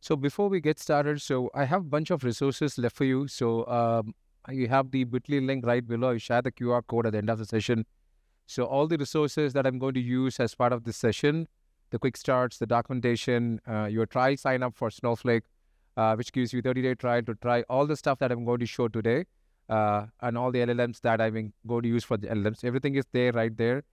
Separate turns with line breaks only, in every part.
So before we get started, so I have a bunch of resources left for you. So you have the bit.ly link right below. I share the QR code at the end of the session. So all the resources that I'm going to use as part of this session, the quick starts, the documentation, your trial sign up for Snowflake, which gives you 30-day trial to try all the stuff that I'm going to show today, and all the LLMs that I'm going to use for the LLMs. Everything is there right there.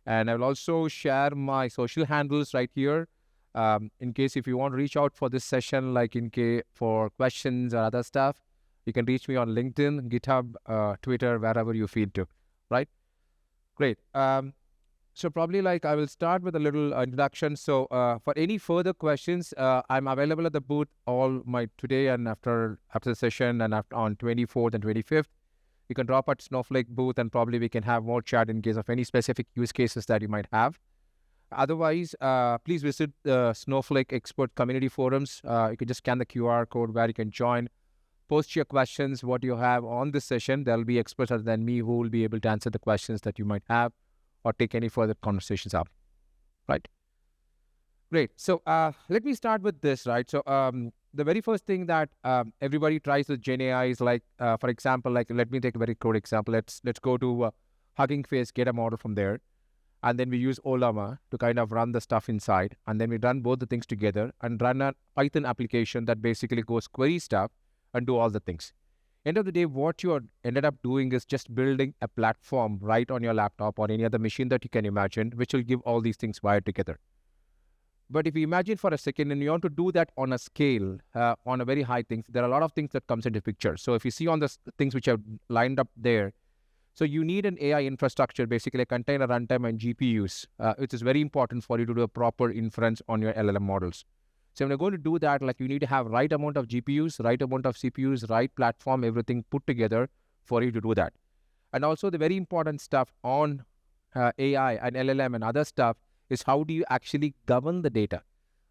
And I will also share my social handles right here. In case if you want to reach out for this session, like in case for questions or other stuff, you can reach me on LinkedIn, GitHub, Twitter, wherever you feel to, right? Great. So probably like I will start with a little introduction. So for any further questions, I'm available at the booth all my today and after the session and after on 24th and 25th. You can drop at Snowflake booth and probably we can have more chat in case of any specific use cases that you might have. Otherwise, please visit the Snowflake expert community forums. You can just scan the QR code where you can join, post your questions, what you have on this session. There'll be experts other than me who will be able to answer the questions that you might have or take any further conversations up, right? Great. So let me start with this, right? So the very first thing that everybody tries with Gen AI is like, for example, like let me take a very crude example. Let's go to Hugging Face, get a model from there. And then we use Olama to kind of run the stuff inside. And then we run both the things together and run a Python application that basically goes query stuff and do all the things. End of the day, what you ended up doing is just building a platform right on your laptop or any other machine that you can imagine, which will give all these things wired together. But if you imagine for a second and you want to do that on a scale, on a very high things, there are a lot of things that comes into picture. So if you see on the things which are lined up there, so you need an AI infrastructure, basically a container runtime and GPUs, which is very important for you to do a proper inference on your LLM models. So when you're going to do that, like you need to have right amount of GPUs, right amount of CPUs, right platform, everything put together for you to do that. And also the very important stuff on AI and LLM and other stuff is how do you actually govern the data,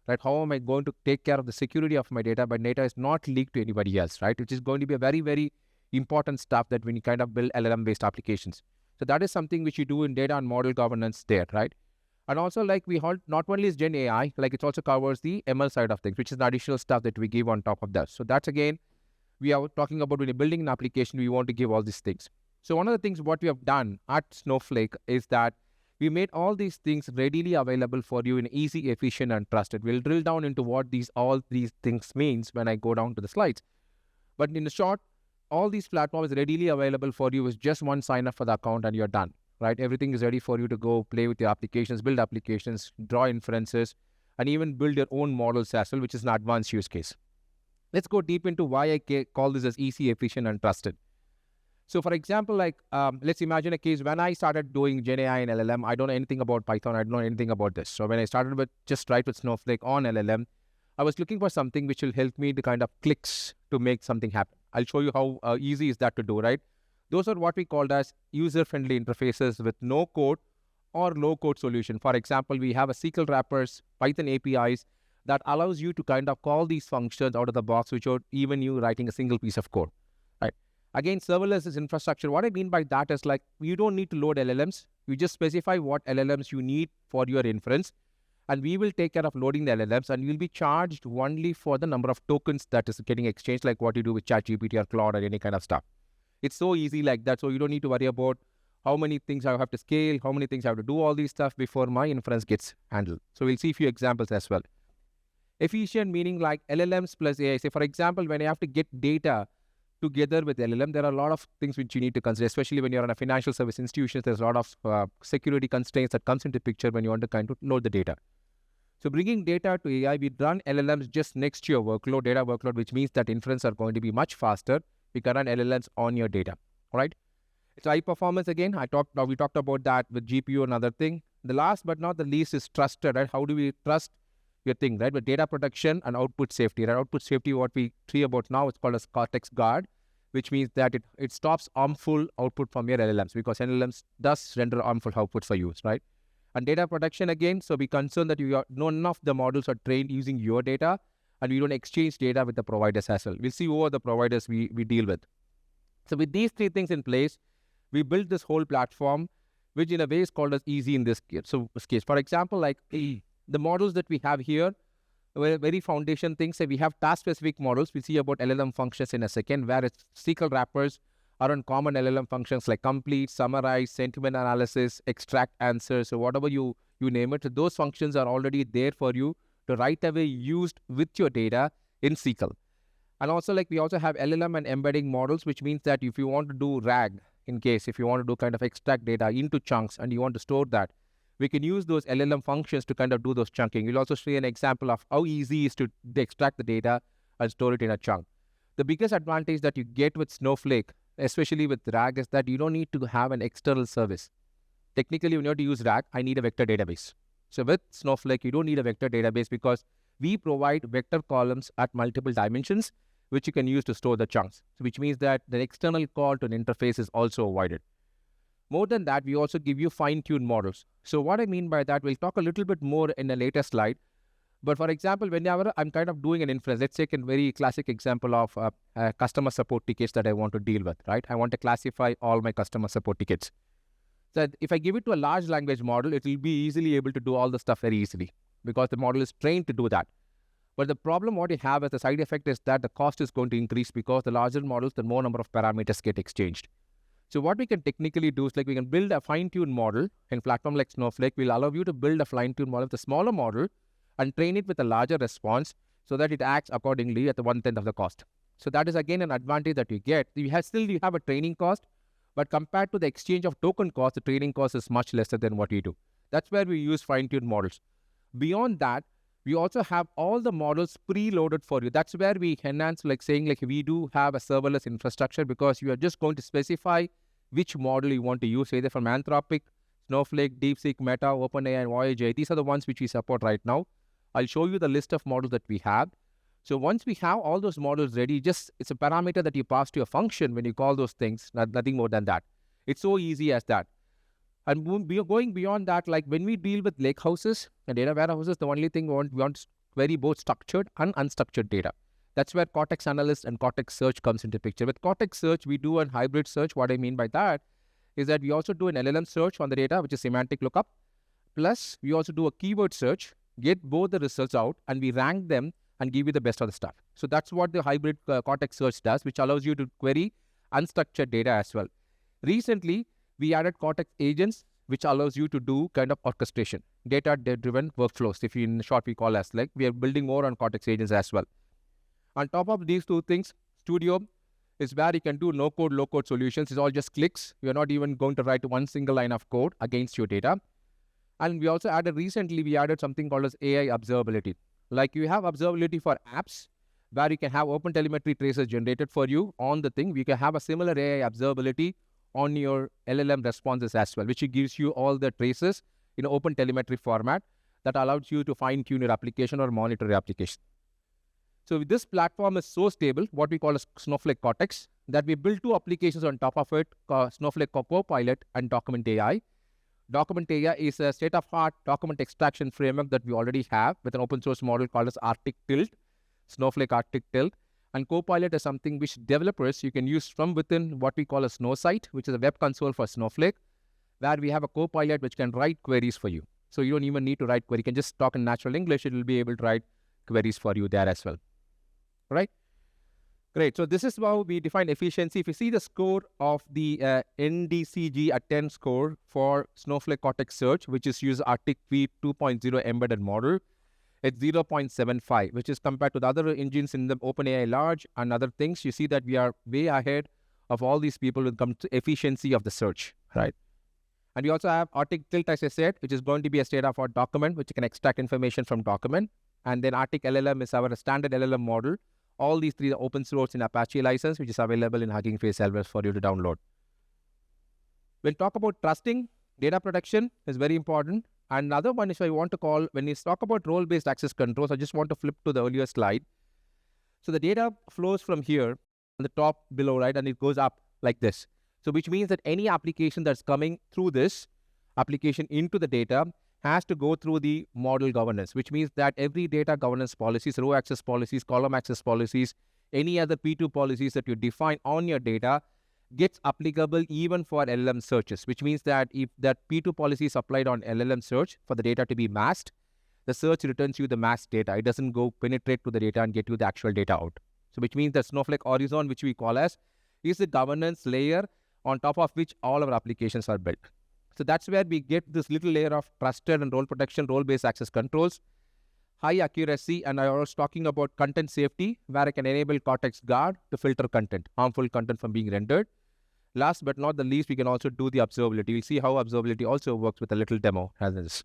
right? How am I going to take care of the security of my data, but data is not leaked to anybody else, right? Which is going to be a very, very important stuff that when you kind of build LLM-based applications. So that is something which you do in data and model governance there, right? And also like we hold, not only is Gen AI, like it also covers the ML side of things, which is the additional stuff that we give on top of that. So that's again, we are talking about when you're building an application, we want to give all these things. So one of the things what we have done at Snowflake is that we made all these things readily available for you in easy, efficient, and trusted. We'll drill down into what all these things means when I go down to the slides. But in the short, all these platforms readily available for you with just one sign up for the account and you're done, right? Everything is ready for you to go play with your applications, build applications, draw inferences, and even build your own models as well, which is an advanced use case. Let's go deep into why I call this as easy, efficient, and trusted. So for example, like let's imagine a case when I started doing Gen AI and LLM, I don't know anything about Python, I don't know anything about this. So when I started with just write with Snowflake on LLM, I was looking for something which will help me to kind of clicks to make something happen. I'll show you how easy is that to do, right? Those are what we called as user-friendly interfaces with no code or low-code solution. For example, we have a SQL wrappers, Python APIs that allows you to kind of call these functions out of the box without even you writing a single piece of code, right? Again, serverless is infrastructure. What I mean by that is like you don't need to load LLMs. You just specify what LLMs you need for your inference. And we will take care of loading the LLMs and you'll be charged only for the number of tokens that is getting exchanged, like what you do with ChatGPT or Claude or any kind of stuff. It's so easy like that. So you don't need to worry about how many things I have to scale, how many things I have to do all these stuff before my inference gets handled. So we'll see a few examples as well. Efficient meaning like LLMs plus AI. Say, for example, when you have to get data together with LLM, there are a lot of things which you need to consider, especially when you're in a financial service institution. There's a lot of security constraints that comes into picture when you want to kind of load the data. So bringing data to AI, we run LLMs just next to your workload, data workload, which means that inference are going to be much faster. We can run LLMs on your data, all right? So high performance, again, we talked about that with GPU, another thing. The last but not the least is trusted, right? How do we trust your thing, right? With data protection and output safety, right? Output safety, what we see about now, it's called as Cortex Guard, which means that it stops harmful output from your LLMs because LLMs does render harmful outputs for use, right? And data protection again, so be concerned that none of the models are trained using your data and we don't exchange data with the providers as well. We'll see who are the providers we deal with. So with these three things in place, we built this whole platform, which in a way is called as easy in this case. So, for example, like the models that we have here, very foundation things. So we have task-specific models. We see about LLM functions in a second, where it's SQL wrappers are on common LLM functions like complete, summarize, sentiment analysis, extract answers. So whatever you name it, so those functions are already there for you to right away used with your data in SQL. And also, like, we also have LLM and embedding models, which means that if you want to do RAG, in case if you want to do kind of extract data into chunks and you want to store that, we can use those LLM functions to kind of do those chunking. We'll also see an example of how easy it is to extract the data and store it in a chunk. The biggest advantage that you get with Snowflake, especially with RAG, is that you don't need to have an external service. Technically, when you have to use RAG, I need a vector database. So with Snowflake, you don't need a vector database because we provide vector columns at multiple dimensions, which you can use to store the chunks. So which means that the external call to an interface is also avoided. More than that, we also give you fine-tuned models. So what I mean by that, we'll talk a little bit more in a later slide. But for example, whenever I'm kind of doing an inference, let's take a very classic example of customer support tickets that I want to deal with, right? I want to classify all my customer support tickets. So if I give it to a large language model, it will be easily able to do all the stuff very easily because the model is trained to do that. But the problem what you have as a side effect is that the cost is going to increase because the larger models, the more number of parameters get exchanged. So what we can technically do is like we can build a fine-tuned model in platform like Snowflake. We'll allow you to build a fine-tuned model with a smaller model and train it with a larger response so that it acts accordingly at the 1/10 of the cost. So that is again an advantage that you get. You have a training cost, but compared to the exchange of token cost, the training cost is much lesser than what we do. That's where we use fine-tuned models. Beyond that, we also have all the models preloaded for you. That's where we enhance, like saying like we do have a serverless infrastructure because you are just going to specify which model you want to use, either from Anthropic, Snowflake, DeepSeek, Meta, OpenAI, and Voyager. These are the ones which we support right now. I'll show you the list of models that we have. So once we have all those models ready, it's a parameter that you pass to a function when you call those things, nothing more than that. It's so easy as that. And going beyond that, like when we deal with lakehouses and data warehouses, the only thing we want to query both structured and unstructured data. That's where Cortex Analyst and Cortex Search comes into picture. With Cortex Search, we do a hybrid search. What I mean by that is that we also do an LLM search on the data, which is semantic lookup. Plus, we also do a keyword search, get both the results out, and we rank them and give you the best of the stuff. So that's what the hybrid Cortex Search does, which allows you to query unstructured data as well. Recently, we added Cortex Agents, which allows you to do kind of orchestration, data-driven workflows. If in short, we call as like we are building more on Cortex Agents as well. On top of these two things, Studio is where you can do no-code, low-code solutions. It's all just clicks. You're not even going to write one single line of code against your data. And we also recently we added something called as AI observability. Like you have observability for apps, where you can have OpenTelemetry traces generated for you on the thing. We can have a similar AI observability on your LLM responses as well, which gives you all the traces in OpenTelemetry format that allows you to fine-tune your application or monitor your application. So this platform is so stable, what we call a Snowflake Cortex, that we build two applications on top of it, Snowflake Copilot and Document AI. Document AI is a state-of-the-art document extraction framework that we already have with an open source model called as Arctic Tilt, Snowflake Arctic Tilt. And Copilot is something which developers, you can use from within what we call a Snowsite, which is a web console for Snowflake, where we have a Copilot which can write queries for you. So you don't even need to write query. You can just talk in natural English. It will be able to write queries for you there as well. Right? Great. So this is how we define efficiency. If you see the score of the NDCG Attend score for Snowflake Cortex Search, which is use Arctic v2.0 embedded model, it's 0.75, which is compared to the other engines in the OpenAI Large and other things. You see that we are way ahead of all these people when it comes to efficiency of the search, right? And we also have Arctic Tilt, as I said, which is going to be a state-of-the-art document, which you can extract information from document. And then Arctic LLM is our standard LLM model. All these three are open source in Apache license, which is available in Hugging Face Serverless for you to download. When talk about trusting, data protection is very important. And another one is I want to call, when you talk about role-based access controls, I just want to flip to the earlier slide. So the data flows from here on the top below, right? And it goes up like this. So which means that any application that's coming through this application into the data has to go through the model governance, which means that every data governance policies, row access policies, column access policies, any other P2 policies that you define on your data gets applicable even for LLM searches, which means that if that P2 policy is applied on LLM search for the data to be masked, the search returns you the mass data. It doesn't go penetrate to the data and get you the actual data out. So which means the Snowflake horizon, which we call as, is the governance layer on top of which all our applications are built. So that's where we get this little layer of trusted and role protection, role-based access controls, high accuracy, and I was talking about content safety, where I can enable Cortex Guard to filter content, harmful content from being rendered. Last but not the least, we can also do the observability. We'll see how observability also works with a little demo as this.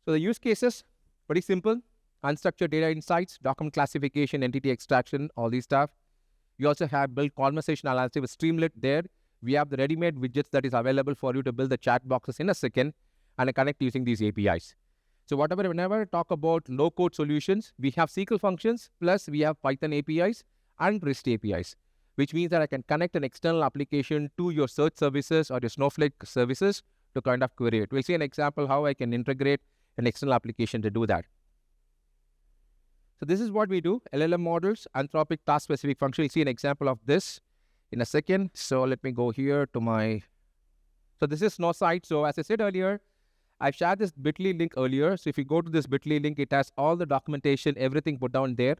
So the use cases, pretty simple. Unstructured data insights, document classification, entity extraction, all these stuff. We also have built conversation analysis with Streamlit there. We have the ready-made widgets that is available for you to build the chat boxes in a second and connect using these APIs. So whenever I talk about low-code solutions, we have SQL functions, plus we have Python APIs and REST APIs, which means that I can connect an external application to your search services or your Snowflake services to kind of query it. We'll see an example how I can integrate an external application to do that. So this is what we do, LLM models, Anthropic task-specific function. You'll see an example of this in a second. So let me go here to my... So this is Snowsite. So as I said earlier, I've shared this bit.ly link earlier. So if you go to this bit.ly link, it has all the documentation, everything put down there.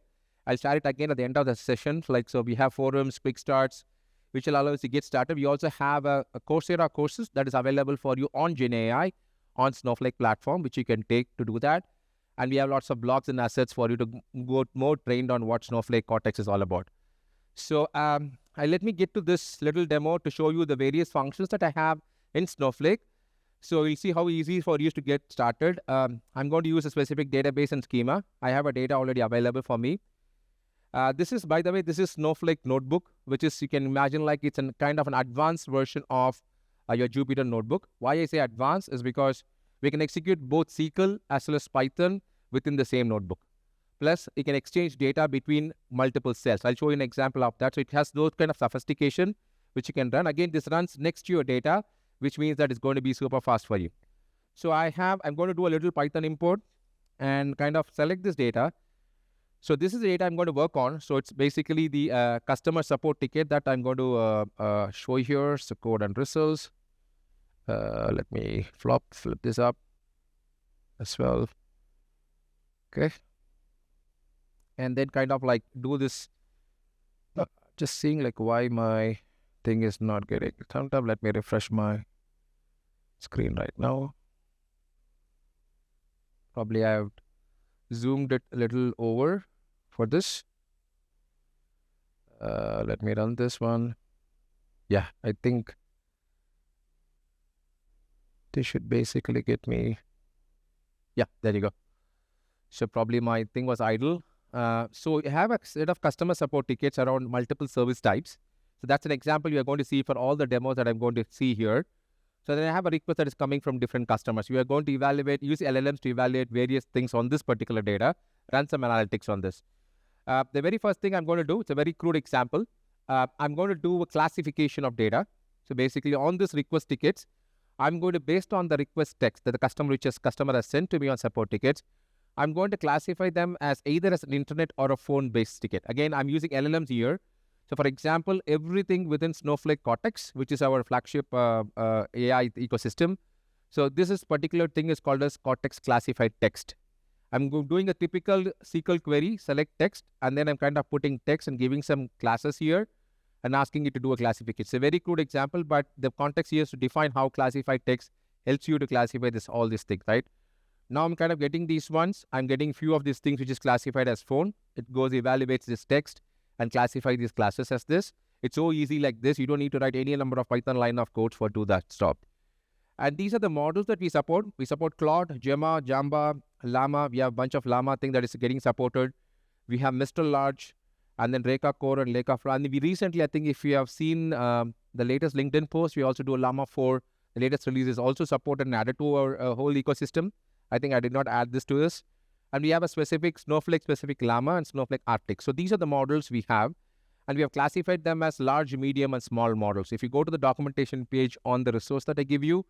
I'll share it again at the end of the session. So we have forums, quick starts, which will allow us to get started. We also have a Coursera courses that is available for you on GenAI, on Snowflake platform, which you can take to do that. And we have lots of blogs and assets for you to go more trained on what Snowflake Cortex is all about. So let me get to this little demo to show you the various functions that I have in Snowflake. So you'll see how easy for you to get started. I'm going to use a specific database and schema. I have a data already available for me. This is, by the way, this is Snowflake Notebook, which is, you can imagine like it's a kind of an advanced version of your Jupyter Notebook. Why I say advanced is because we can execute both SQL as well as Python within the same notebook. Plus, you can exchange data between multiple cells. I'll show you an example of that. So it has those kind of sophistication which you can run. Again, this runs next to your data, which means that it's going to be super fast for you. So I'm going to do a little Python import and kind of select this data. So this is the data I'm going to work on. So it's basically the customer support ticket that I'm going to show here. So code and results. Let me flip this up as well. Okay. And then kind of like do this. Just seeing like why my thing is not getting. Sometime let me refresh my screen right now. Probably I've zoomed it a little over for this. Let me run this one. Yeah, I think this should basically get me. Yeah, there you go. So probably my thing was idle. So you have a set of customer support tickets around multiple service types. So that's an example you are going to see for all the demos that I'm going to see here. So then I have a request that is coming from different customers. You are going to use LLMs to evaluate various things on this particular data, run some analytics on this. The very first thing I'm going to do, it's a very crude example. I'm going to do a classification of data. So basically on this request tickets, I'm going to, based on the request text that the customer has sent to me on support tickets, I'm going to classify them as either as an internet or a phone-based ticket. Again, I'm using LLMs here. So for example, everything within Snowflake Cortex, which is our flagship AI ecosystem. So this particular thing is called as Cortex classified text. I'm doing a typical SQL query, select text, and then I'm kind of putting text and giving some classes here and asking it to do a classification. It's a very crude example, but the context here is to define how classified text helps you to classify all these things, right? Now I'm kind of getting these ones. I'm getting few of these things which is classified as phone. It goes, evaluates this text and classify these classes as this. It's so easy like this. You don't need to write any number of Python line of codes for do that. Stop. And these are the models that we support. We support Claude, Gemma, Jamba, Llama. We have a bunch of Llama thing that is getting supported. We have Mr. Large, and then Reka Core and Leka Flow. And we recently, I think if you have seen the latest LinkedIn post, we also do a Llama 4. The latest release is also supported and added to our whole ecosystem. I think I did not add this to this. And we have a specific Snowflake-specific Llama and Snowflake Arctic. So these are the models we have. And we have classified them as large, medium, and small models. If you go to the documentation page on the resource that I give you,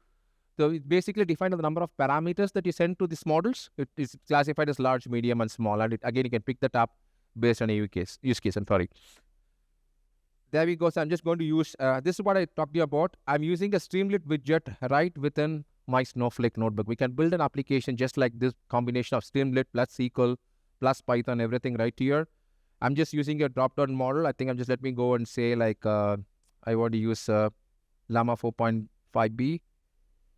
so it basically defines the number of parameters that you send to these models. It is classified as large, medium, and small. And again, you can pick that up based on a use case. I'm sorry. There we go. So I'm just going to use, this is what I talked to you about. I'm using a Streamlit widget right within my Snowflake notebook. We can build an application just like this combination of Streamlit plus SQL plus Python, everything right here. I'm just using a drop-down model. I think I'm just, let me go and say like, I want to use Llama 4.5B.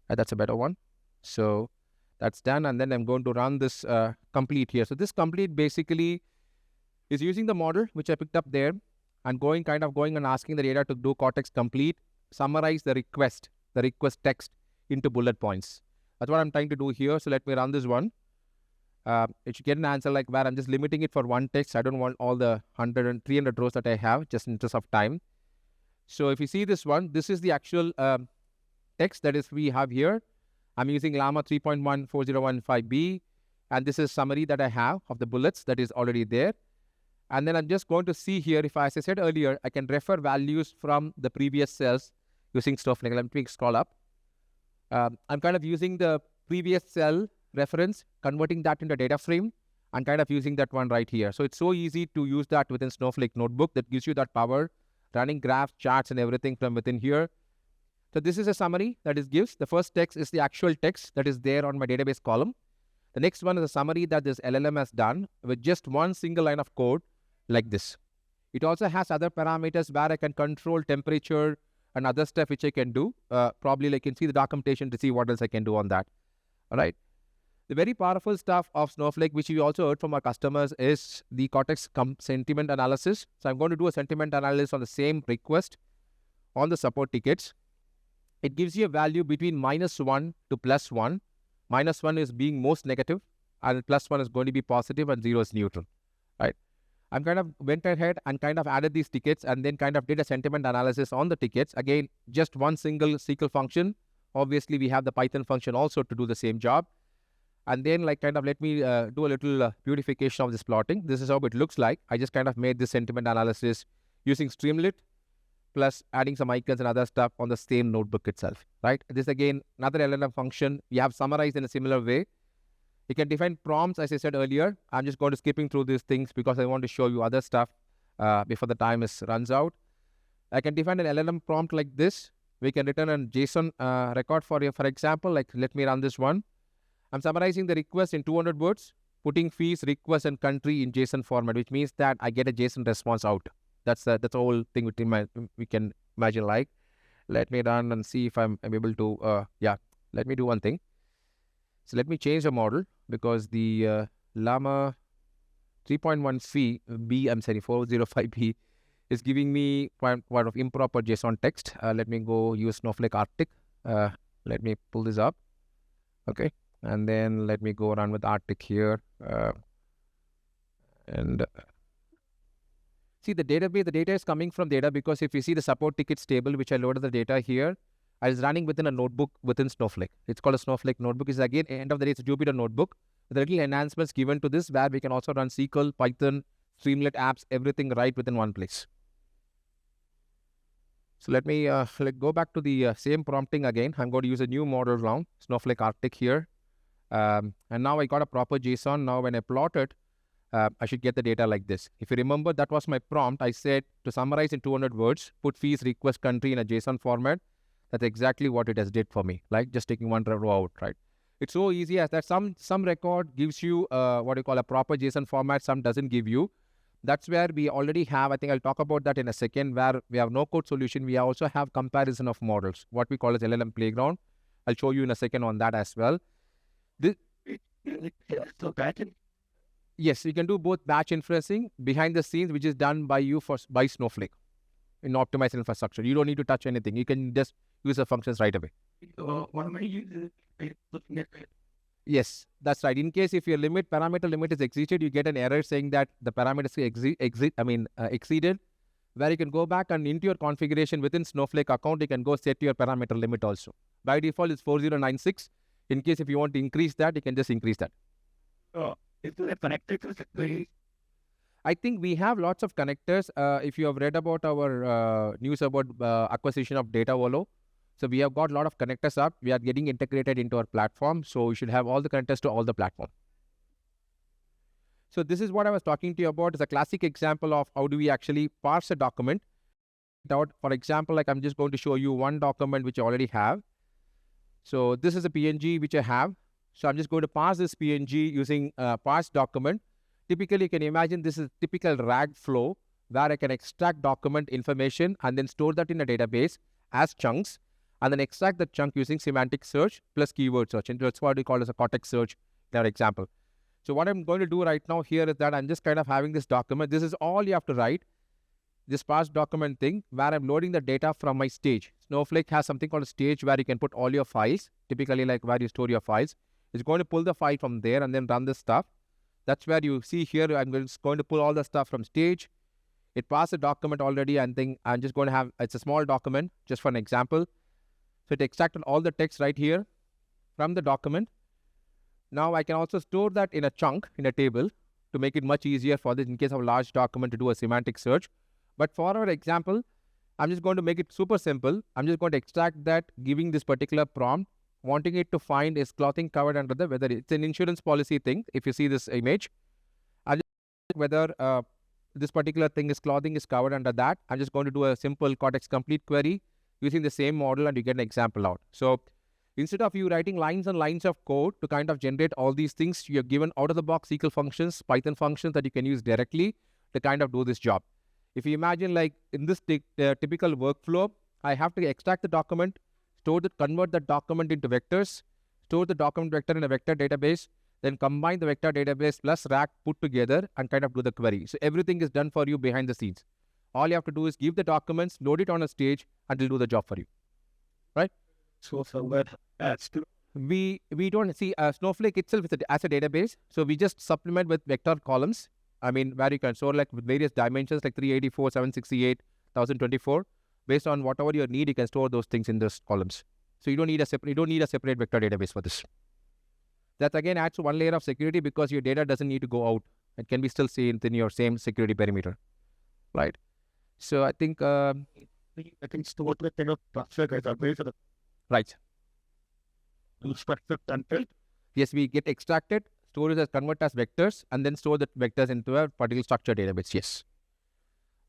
That's a better one. So that's done. And then I'm going to run this complete here. So this complete basically is using the model, which I picked up there, and going and asking the data to do Cortex complete, summarize the request text into bullet points. That's what I'm trying to do here. So let me run this one. It should get an answer like where I'm just limiting it for one text. I don't want all the 100 and 300 rows that I have, just in interest of time. So if you see this one, this is the actual text that is we have here. I'm using Llama 3.14015B, and this is summary that I have of the bullets that is already there. And then I'm just going to see here, if as I said earlier, I can refer values from the previous cells using Snowflake. Let me scroll up. I'm kind of using the previous cell reference, converting that into a data frame, and kind of using that one right here. So it's so easy to use that within Snowflake Notebook that gives you that power, running graphs, charts, and everything from within here. So this is a summary that it gives. The first text is the actual text that is there on my database column. The next one is a summary that this LLM has done with just one single line of code like this. It also has other parameters where I can control temperature and other stuff which I can do. Probably like you can see the documentation to see what else I can do on that. All right. The very powerful stuff of Snowflake, which we also heard from our customers, is the Cortex sentiment analysis. So I'm going to do a sentiment analysis on the same request on the support tickets. It gives you a value between -1 to +1. -1 is being most negative, and +1 is going to be positive, and 0 is neutral. Right. I'm kind of went ahead and kind of added these tickets and then kind of did a sentiment analysis on the tickets. Again, just one single SQL function. Obviously, we have the Python function also to do the same job. And then like kind of let me do a little beautification of this plotting. This is how it looks like. I just kind of made this sentiment analysis using Streamlit plus adding some icons and other stuff on the same notebook itself, right? This again, another LLM function we have summarized in a similar way. You can define prompts, as I said earlier. I'm just going to skipping through these things because I want to show you other stuff before the time runs out. I can define an LLM prompt like this. We can return a JSON record for example, like let me run this one. I'm summarizing the request in 200 words, putting fees, request, and country in JSON format, which means that I get a JSON response out. That's the whole thing we can imagine like. Let me run and see if I'm able to, let me do one thing. So let me change the model because the Llama 3.1B, 405B is giving me quite of improper JSON text. Let me go use Snowflake Arctic. Let me pull this up. Okay. And then let me go run with Arctic here. See the database, the data is coming from data because if you see the support tickets table, which I loaded the data here, I was running within a notebook within Snowflake. It's called a Snowflake notebook. It's again, end of the day, it's a Jupyter notebook. The little enhancements given to this where we can also run SQL, Python, Streamlit apps, everything right within one place. So let me go back to the same prompting again. I'm going to use a new model now, Snowflake Arctic here. And now I got a proper JSON. Now when I plot it, I should get the data like this. If you remember, that was my prompt. I said to summarize in 200 words, put fees, request, country in a JSON format. That's exactly what it has did for me, like just taking one row out, right? It's so easy as that some record gives you what you call a proper JSON format, some doesn't give you. That's where we already have, I think I'll talk about that in a second, where we have no code solution. We also have comparison of models, what we call as LLM playground. I'll show you in a second on that as well. Yes, you can do both batch inferencing behind the scenes, which is done by you by Snowflake in optimized infrastructure. You don't need to touch anything. You can just use the functions right away.
What am I using?
Yes, that's right. In case if your parameter limit is exceeded, you get an error saying that the parameter is exceeded, where you can go back and into your configuration within Snowflake account, you can go set your parameter limit also. By default, it's 4096. In case if you want to increase that, you can just increase that.
Is it connected to the
I think we have lots of connectors. If you have read about our news about acquisition of Datavolo, so we have got a lot of connectors up. We are getting integrated into our platform. So we should have all the connectors to all the platform. So this is what I was talking to you about. It's a classic example of how do we actually parse a document. For example, like I'm just going to show you one document which I already have. So this is a PNG which I have. So I'm just going to parse this PNG using parse document. Typically, you can imagine this is typical RAG flow where I can extract document information and then store that in a database as chunks, and then extract the chunk using semantic search plus keyword search. And that's what we call as a cortex search in our example. So what I'm going to do right now here is that I'm just kind of having this document. This is all you have to write. This parse document thing where I'm loading the data from my stage. Snowflake has something called a stage where you can put all your files, typically like where you store your files. It's going to pull the file from there and then run this stuff. That's where you see here, I'm just going to pull all the stuff from stage. It passed the document already, and then I'm just going to have, it's a small document just for an example. So it extracted all the text right here from the document. Now I can also store that in a chunk, in a table, to make it much easier for this in case of a large document to do a semantic search. But for our example, I'm just going to make it super simple. I'm just going to extract that, giving this particular prompt, wanting it to find is clothing covered under the weather. It's an insurance policy thing. If you see this image, I'll just whether this particular thing is clothing is covered under that. I'm just going to do a simple cortex complete query using the same model, and you get an example out. So instead of you writing lines and lines of code to kind of generate all these things, you're given out of the box SQL functions, Python functions that you can use directly to kind of do this job. If you imagine like in this typical workflow, I have to extract the document, convert the document into vectors, store the document vector in a vector database, then combine the vector database plus RAG put together and kind of do the query. So everything is done for you behind the scenes. All you have to do is give the documents, load it on a stage, and it'll do the job for you, right?
So what adds to
We don't see Snowflake itself as a database. So we just supplement with vector columns. I mean, where you can store like with various dimensions like 384, 768, 1024. Based on whatever your need, you can store those things in those columns. So you don't need a separate vector database for this. That again adds one layer of security because your data doesn't need to go out. It can be still seen within your same security perimeter, right? So I think
stored with kind of structure guys are based on
right.
the structured content.
Yes, we get extracted, store it as convert as vectors, and then store the vectors into a particular structured database. Yes.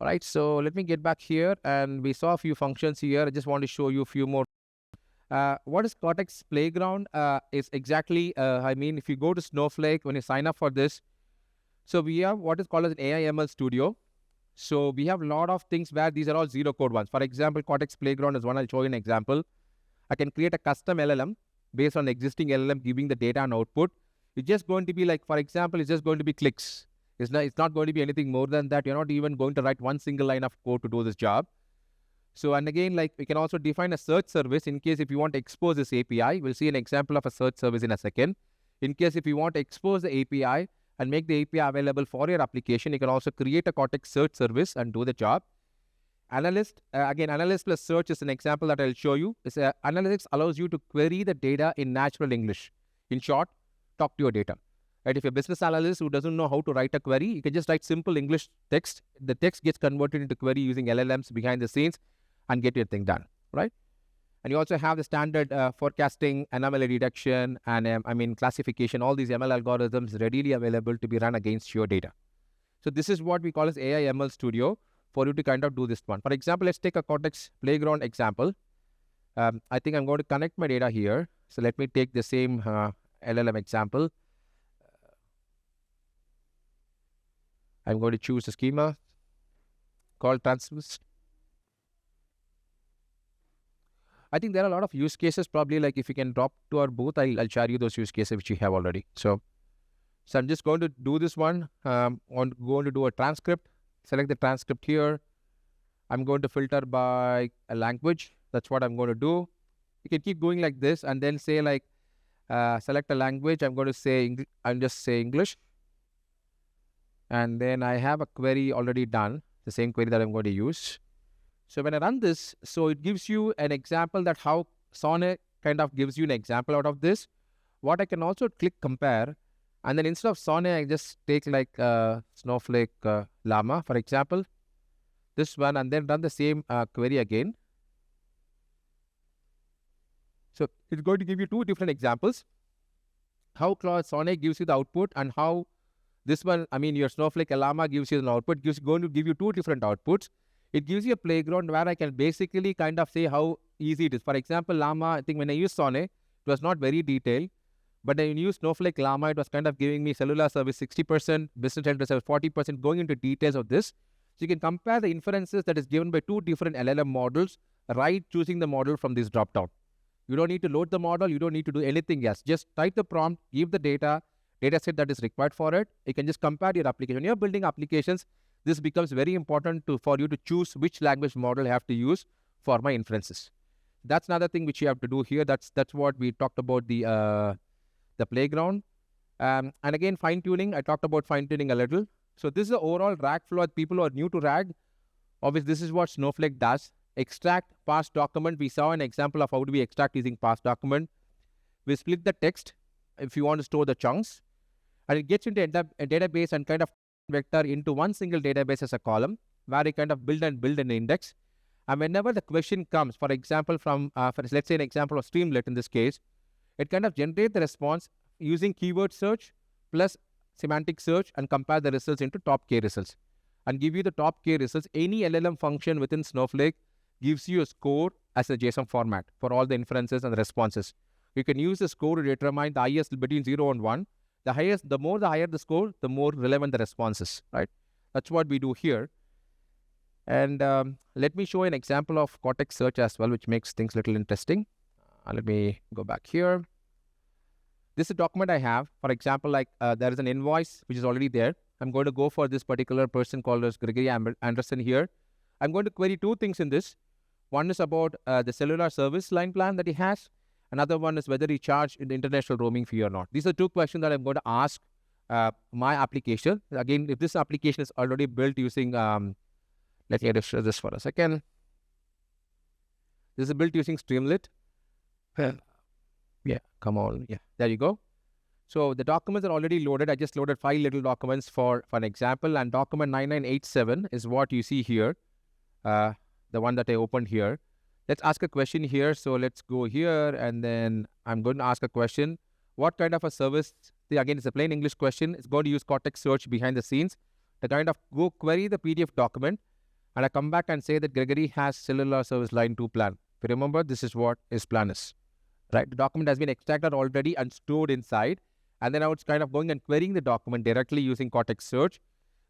All right. So let me get back here, and we saw a few functions here. I just want to show you a few more. What is Cortex Playground? Is exactly, I mean, if you go to Snowflake, when you sign up for this, so we have what is called as an AI ML studio. So we have a lot of things where these are all zero code ones. For example, Cortex Playground is one. I'll show you an example. I can create a custom LLM based on existing LLM giving the data and output. It's just going to be like, for example, it's just going to be clicks. It's not going to be anything more than that. You're not even going to write one single line of code to do this job. So, and again, like we can also define a search service in case if you want to expose this API. We'll see an example of a search service in a second. In case if you want to expose the API and make the API available for your application, you can also create a Cortex search service and do the job. Analyst, again, analyst plus search is an example that I'll show you. Analytics allows you to query the data in natural English. In short, talk to your data. Right? If you're a business analyst who doesn't know how to write a query, you can just write simple English text. The text gets converted into query using LLMs behind the scenes and get your thing done, right? And you also have the standard forecasting, anomaly detection, and classification. All these ML algorithms readily available to be run against your data. So this is what we call as AI ML Studio for you to kind of do this one. For example, let's take a Cortex Playground example. I think I'm going to connect my data here. So let me take the same LLM example. I'm going to choose a schema called transmit. I think there are a lot of use cases, probably like if you can drop to our booth, I'll share you those use cases which you have already. So I'm just going to do this one. I'm going to do a transcript, select the transcript here. I'm going to filter by a language. That's what I'm going to do. You can keep going like this and then say like, select a language. I'm going to say, I'll just say English. And then I have a query already done, the same query that I'm going to use. So when I run this, so it gives you an example that how Sonnet kind of gives you an example out of this. What I can also click compare, and then instead of Sonnet, I just take like Snowflake Llama, for example, this one, and then run the same query again. So it's going to give you two different examples. How Claude Sonnet gives you the output and how this one, your Snowflake Llama gives you an output, going to give you two different outputs. It gives you a playground where I can basically kind of say how easy it is. For example, Llama, I think when I use Sonnet, It was not very detailed, but when you use Snowflake Llama, it was kind of giving me cellular service 60%, business intelligence service 40%, going into details of this. So you can compare the inferences that is given by two different LLM models, right? Choosing the model from this drop-down. You don't need to load the model. You don't need to do anything else. Just type the prompt, give the data set that is required for it. You can just compare your application. When you're building applications, this becomes very important for you to choose which language model I have to use for my inferences. That's another thing which you have to do here. That's what we talked about, the playground. And again, fine-tuning. I talked about fine-tuning a little. So this is the overall RAG flow. People who are new to RAG, obviously this is what Snowflake does. Extract, parse document. We saw an example of how do we extract using parse document. We split the text if you want to store the chunks. And it gets into a database and kind of vector into one single database as a column, where you kind of build an index. And whenever the question comes, for example, from, let's say an example of Streamlit in this case, it kind of generates the response using keyword search plus semantic search and compare the results into top K results and give you the top K results. Any LLM function within Snowflake gives you a score as a JSON format for all the inferences and the responses. You can use the score to determine the highest between 0 and 1. The higher the score, the more relevant the responses, right? That's what we do here. And let me show an example of Cortex search as well, which makes things a little interesting. Let me go back here. This is a document I have. For example, like there is an invoice which is already there. I'm going to go for this particular person called as Gregory Anderson here. I'm going to query two things in this. One is about the cellular service line plan that he has. Another one is whether he charged in the international roaming fee or not. These are two questions that I'm going to ask my application. Again, if this application is already built using, let me show this for a second. This is built using Streamlit. Yeah, come on. Yeah, there you go. So the documents are already loaded. I just loaded 5 little documents for an example. And document 9987 is what you see here. The one that I opened here. Let's ask a question here. So let's go here and then I'm going to ask a question. What kind of a service? Again, it's a plain English question. It's going to use Cortex search behind the scenes to kind of go query the PDF document. And I come back and say that Gregory has cellular service line 2 plan. If you remember, this is what his plan is, right? The document has been extracted already and stored inside. And then I was kind of going and querying the document directly using Cortex search.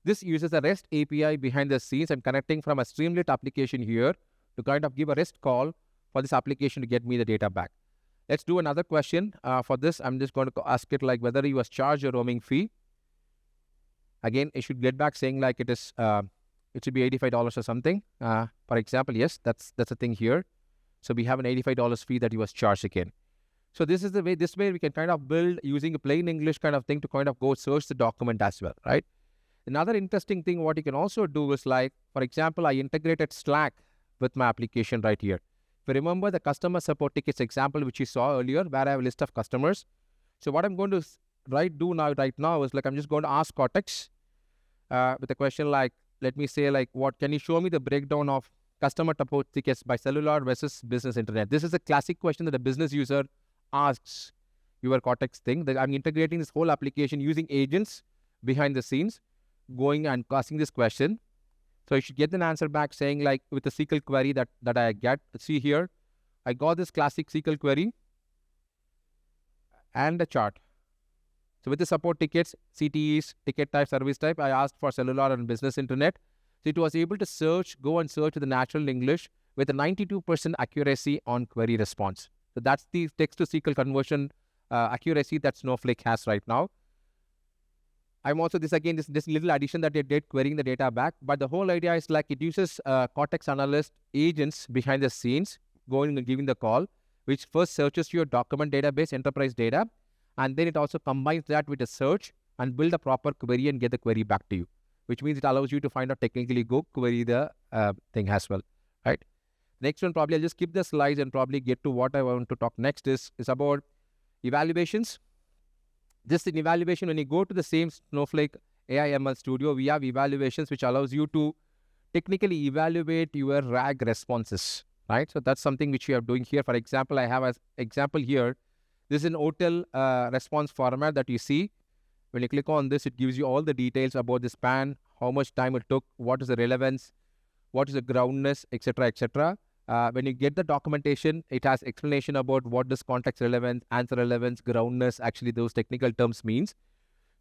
This uses a REST API behind the scenes and connecting from a Streamlit application here to kind of give a REST call for this application to get me the data back. Let's do another question. For this, I'm just going to ask it like whether he was charged a roaming fee. Again, it should get back saying like it should be $85 or something. For example, yes, that's a thing here. So we have an $85 fee that he was charged again. So this is the way, this way we can kind of build using a plain English kind of thing to kind of go search the document as well, right? Another interesting thing, what you can also do is like, for example, I integrated Slack with my application right here. If you remember the customer support tickets example, which you saw earlier, where I have a list of customers. So what I'm going to do right now is like, I'm just going to ask Cortex with a question like, let me say like, what can you show me the breakdown of customer support tickets by cellular versus business internet? This is a classic question that a business user asks your Cortex thing. That I'm integrating this whole application using agents behind the scenes, going and asking this question. So you should get an answer back saying like with the SQL query that I get. See here, I got this classic SQL query and a chart. So with the support tickets, CTEs, ticket type, service type, I asked for cellular and business internet. So it was able to go and search with the natural English with a 92% accuracy on query response. So that's the text to SQL conversion accuracy that Snowflake has right now. I'm also this little addition that I did querying the data back, but the whole idea is like it uses Cortex analyst agents behind the scenes going and giving the call, which first searches your document database, enterprise data, and then it also combines that with a search and build a proper query and get the query back to you, which means it allows you to find out technically go query the thing as well, right? Next one, probably I'll just skip the slides and probably get to what I want to talk next is about evaluations. This in evaluation, when you go to the same Snowflake AI ML Studio, we have evaluations which allows you to technically evaluate your RAG responses, right? So that's something which we are doing here. For example, I have an example here. This is an hotel response format that you see. When you click on this, it gives you all the details about the span, how much time it took, what is the relevance, what is the groundness, etc., etc. When you get the documentation, it has explanation about what does context relevance, answer relevance, groundness, actually those technical terms means.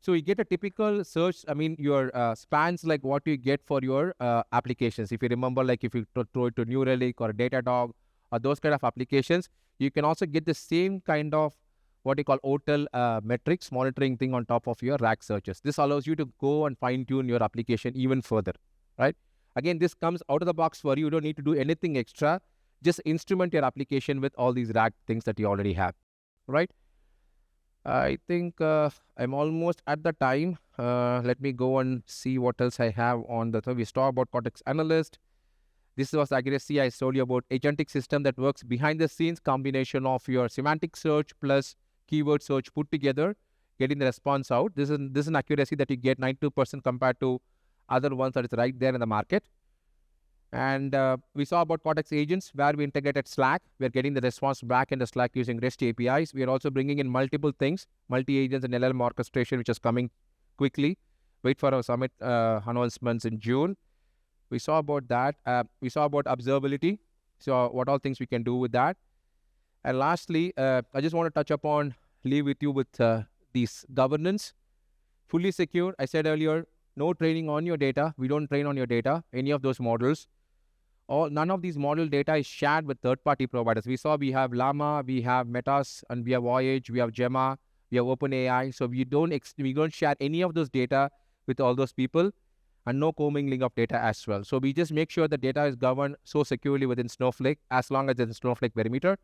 So you get a typical search, your spans like what you get for your applications. If you remember, like if you throw it to New Relic or Datadog or those kind of applications, you can also get the same kind of what you call OTel metrics monitoring thing on top of your RAG searches. This allows you to go and fine tune your application even further, right? Again, this comes out of the box for you. You don't need to do anything extra. Just instrument your application with all these RAG things that you already have, right? I think I'm almost at the time. Let me go and see what else I have on the third. We talked about context analyst. This was accuracy. I told you about agentic system that works behind the scenes, combination of your semantic search plus keyword search put together, getting the response out. This is an accuracy that you get 92% compared to other ones that is right there in the market. And we saw about Cortex agents where we integrated Slack. We're getting the response back in the Slack using REST APIs. We are also bringing in multiple things, multi-agents and LLM orchestration, which is coming quickly. Wait for our summit announcements in June. We saw about that. We saw about observability. So what all things we can do with that. And lastly, I just want to touch upon, leave with you with these governance. Fully secure. I said earlier, no training on your data. We don't train on your data, any of those models. None of these model data is shared with third-party providers. We saw we have Llama, we have Metas, and we have Voyage, we have Gemma, we have OpenAI. So we don't share any of those data with all those people, and no commingling of data as well. So we just make sure the data is governed so securely within Snowflake, as long as it's a Snowflake perimeter.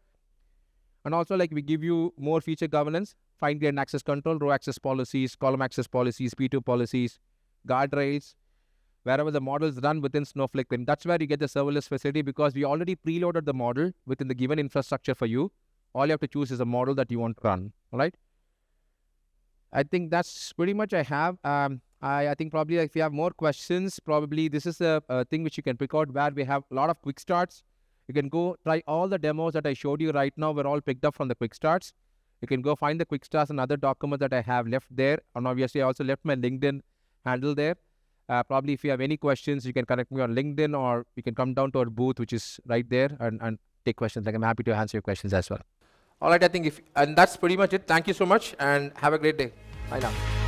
And also, like, we give you more feature governance, fine-grained access control, row access policies, column access policies, P2 policies, guardrails, wherever the models run within Snowflake. And that's where you get the serverless facility, because we already preloaded the model within the given infrastructure for you. All you have to choose is a model that you want to run, all right? I think that's pretty much I have. I think probably if you have more questions, probably this is a thing which you can pick out where we have a lot of quick starts. You can go try all the demos that I showed you right now. We're all picked up from the quick starts. You can go find the quick starts and other documents that I have left there. And obviously I also left my LinkedIn handle there. Probably if you have any questions, you can connect me on LinkedIn, or you can come down to our booth, which is right there, and take questions. Like, I'm happy to answer your questions as well. All right, I think and that's pretty much it. Thank you so much and have a great day. Bye now.